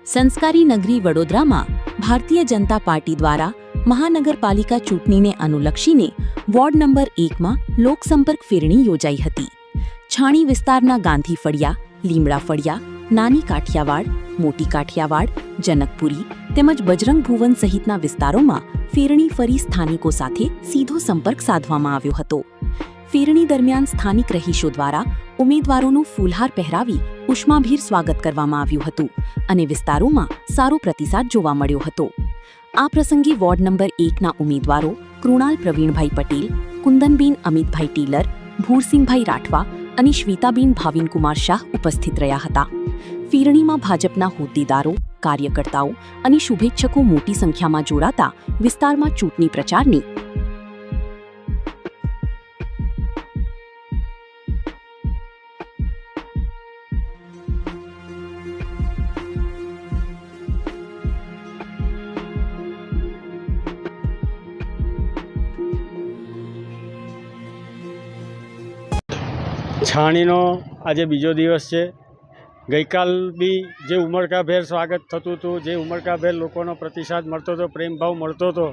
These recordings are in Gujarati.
સંસ્કારી નગરી વડોદરામાં ભારતીય જનતા પાર્ટી દ્વારા મહાનગરપાલિકા ચૂંટણીને અનુલક્ષીને વોર્ડ નંબર 1માં લોકસંપર્ક ફેરણી યોજાઈ હતી. છાણી વિસ્તારના ગાંધી ફળિયા, લીમડા ફળિયા, નાની કાઠિયાવાડ, મોટી કાઠિયાવાડ, જનકપુરી તેમજ બજરંગ ભુવન સહિતના વિસ્તારોમાં ફેરણી ફરી સ્થાનિકો સાથે સીધો સંપર્ક સાધવામાં આવ્યો હતો. ફેરણી દરમિયાન સ્થાનિક રહીશો દ્વારા ઉમેદવારોનું ફૂલહાર પહેરાવી ઉષ્માભેર સ્વાગત કરવામાં આવ્યું હતું અને વિસ્તારોમાં સારો પ્રતિસાદ જોવા મળ્યો હતો. આ પ્રસંગે વોર્ડ નંબર 1ના ઉમેદવારો કૃણાલ પ્રવીણભાઈ પટેલ, કુંદનબેન અમિતભાઈ ટેલર, ભૂરસિંહભાઈ રાઠવા અને શ્વેતાબેન ભાવિનકુમાર શાહ ઉપસ્થિત રહ્યા હતા. ફેરણીમાં ભાજપના હોદ્દેદારો, કાર્યકર્તાઓ અને શુભેચ્છકો મોટી સંખ્યામાં જોડાતા વિસ્તારમાં ચૂંટણી પ્રચારની છાણીનો આજે બીજો દિવસ છે. ગઈકાલ બી જે ઉમળકાભેર સ્વાગત થતું હતું, જે ઉમળકાભેર લોકોનો પ્રતિસાદ મળતો હતો, પ્રેમભાવ મળતો હતો,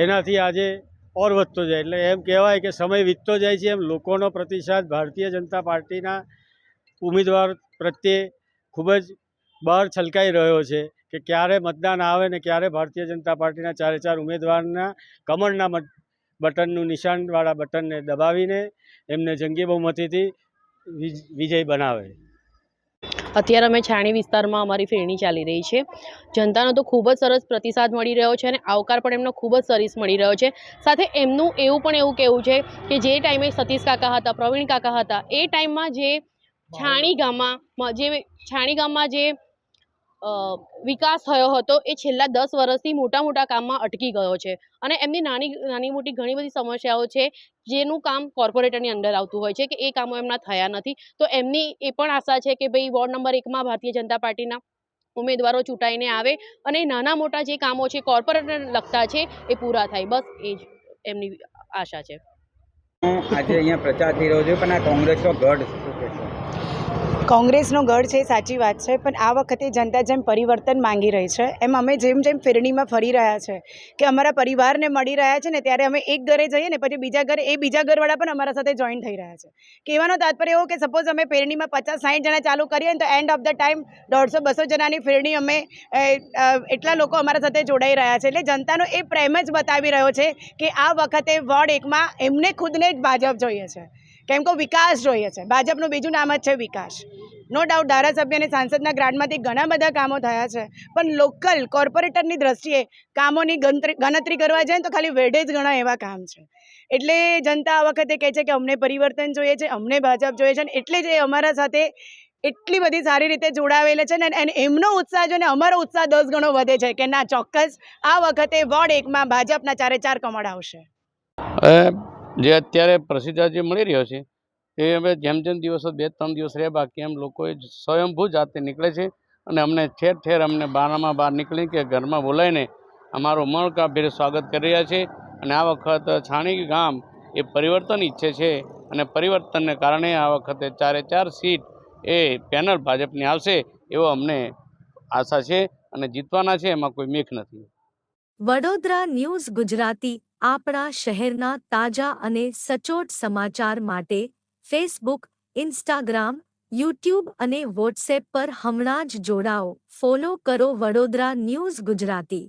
એનાથી આજે ઓર વધતો જાય. એટલે એમ કહેવાય કે સમય વીતતો જાય છે એમ લોકોનો પ્રતિસાદ ભારતીય જનતા પાર્ટીના ઉમેદવાર પ્રત્યે ખૂબ જ બહાર છલકાઈ રહ્યો છે કે ક્યારે મતદાન આવે ને ક્યારે ભારતીય જનતા પાર્ટીના ચારે ચાર ઉમેદવારના કમળના બટનનું નિશાનવાળા બટનને દબાવીને એમને જંગી બહુમતીથી વિજય બનાવે. અત્યારે અમે છાણી વિસ્તારમાં અમારી ફેરણી ચાલી રહી છે. જનતાનો તો ખૂબ જ સરસ પ્રતિસાદ મળી રહ્યો છે અને આવકાર પણ એમનો ખૂબ જ સરસ મળી રહ્યો છે. સાથે એમનું એવું કહેવું છે કે જે ટાઈમે સતીશ કાકા હતા, પ્રવીણ કાકા હતા, એ ટાઈમમાં જે છાણી ગામમાં જે વિકાસ થયો હતો એ છેલ્લા 10 વર્ષથી મોટા કામમાં અટકી ગયો છે અને એમની નાની મોટી ઘણી બધી સમસ્યાઓ છે જેનું કામ કોર્પોરેટરની અંદર આવતું હોય છે કે એ કામો એમના થયા નથી. તો એમની એ પણ આશા છે કે ભાઈ વોર્ડ નંબર 1માં ભારતીય જનતા પાર્ટીના ઉમેદવારો ચૂંટાઈને આવે અને નાના મોટા જે કામો છે કોર્પોરેટરને લગતા છે એ પૂરા થાય. બસ એ જ એમની આશા છે. આજે અહીંયા પ્રચાર થઈ રહ્યો છે પણ આ કોંગ્રેસનો ગઢ શું કહેશો? કોંગ્રેસનો ગઢ છે, સાચી વાત છે, પણ આ વખતે જનતા જેમ પરિવર્તન માંગી રહી છે એમ અમે જેમ ફેરણીમાં ફરી રહ્યા છે કે અમારા પરિવારને મળી રહ્યા છે ને ત્યારે અમે એક ઘરે જઈએ ને પછી બીજા ઘરવાળા પણ અમારા સાથે જોઈન થઈ રહ્યા છે. કહેવાનો તાત્પર્ય એવો કે સપોઝ અમે ફેરણીમાં 50-60 જણા ચાલુ કરીએ ને તો એન્ડ ઓફ ધ ટાઈમ 150-200 જણાની ફેરણી અમે એટલા લોકો અમારા સાથે જોડાઈ રહ્યા છે. એટલે જનતાનો એ પ્રેમ જ બતાવી રહ્યો છે કે આ વખતે વોર્ડ 1માં એમને ખુદને જ ભાજપ જોઈએ છે, કેમ કે વિકાસ જોઈએ છે. ભાજપનું બીજું નામ જ છે વિકાસ. નો ડાઉટ ધારાસભ્ય અને સાંસદના ગ્રાન્ટમાંથી ઘણા બધા કામો થયા છે, પણ લોકલ કોર્પોરેટરની દ્રષ્ટિએ કામોની ગણતરી કરવા જાય તો ખાલી વેઢે જ ઘણા એવા કામ છે. એટલે જનતા આ વખતે કહે છે કે અમને પરિવર્તન જોઈએ છે, અમને ભાજપ જોઈએ છે, અને એટલે જ એ અમારા સાથે એટલી બધી સારી રીતે જોડાવેલા છે ને એમનો ઉત્સાહ જોઈને અમારો ઉત્સાહ 10 ગણો વધે છે કે ના, ચોક્કસ આ વખતે વોર્ડ 1માં ભાજપના 4 કમળ આવશે. જે અત્યારે પ્રસિદ્ધ જે મળી રહ્યો છે એ હવે જેમ દિવસો 2-3 દિવસ રહ્યા બાકી એમ લોકોએ સ્વયંભૂ જાતે નીકળે છે અને અમને ઠેર અમને બારામાં બહાર નીકળી કે ઘરમાં બોલાવીને અમારું ઉમળકાભેર સ્વાગત કરી રહ્યા છે. અને આ વખત છાણી ગામ એ પરિવર્તન ઈચ્છે છે અને પરિવર્તનને કારણે આ વખતે 4 સીટ એ પેનલ ભાજપની આવશે એવો અમને આશા છે અને જીતવાના છે, એમાં કોઈ મેખ નથી. વડોદરા ન્યૂઝ ગુજરાતી આપણા શહેરના તાજા અને સચોટ સમાચાર માટે ફેસબુક, ઇન્સ્ટાગ્રામ, યુટ્યુબ અને વોટ્સએપ પર હમણાં જ જોડાઓ. ફોલો કરો વડોદરા ન્યૂઝ ગુજરાતી.